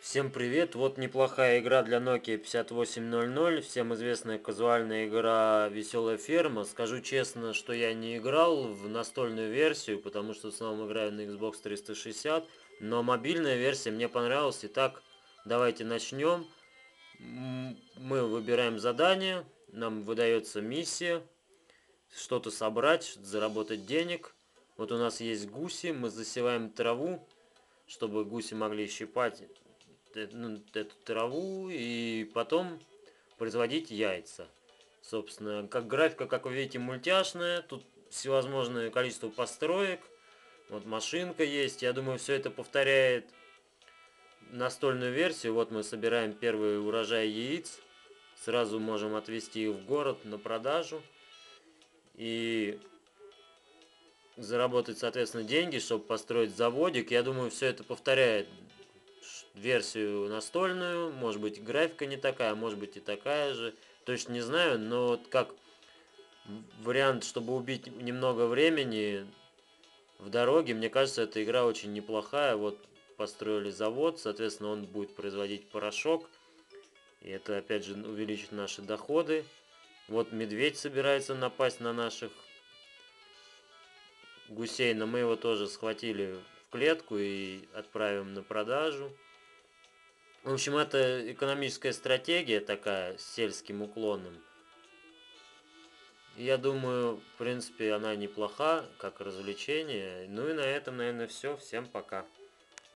Всем привет! Вот неплохая игра для Nokia 5800, всем известная казуальная игра «Веселая ферма». Скажу честно, что я не играл в настольную версию, потому что в основном играю на Xbox 360, но мобильная версия мне понравилась. Итак, давайте начнем. Мы выбираем задание, нам выдается миссия, что-то собрать, заработать денег. Вот у нас есть гуси, мы засеваем траву, чтобы гуси могли щипать эту траву и потом производить яйца. Собственно, как графика, как вы видите, мультяшная. Тут всевозможное количество построек. Вот машинка есть. Я думаю, все это повторяет настольную версию. Вот мы собираем первый урожай яиц. Сразу можем отвезти их в город на продажу. И заработать, соответственно, деньги, чтобы построить заводик. Я думаю, все это повторяет версию настольную. Может быть, графика не такая, может быть и такая же. Точно не знаю, но вот как вариант, чтобы убить немного времени в дороге, мне кажется, эта игра очень неплохая. Вот построили завод, соответственно, он будет производить порошок. И это, опять же, увеличит наши доходы. Вот медведь собирается напасть на наших гусей, но мы его тоже схватили в клетку и отправим на продажу. В общем, это экономическая стратегия такая с сельским уклоном. Я думаю, в принципе, она неплоха, как развлечение. Ну и на этом, наверное, все. Всем пока.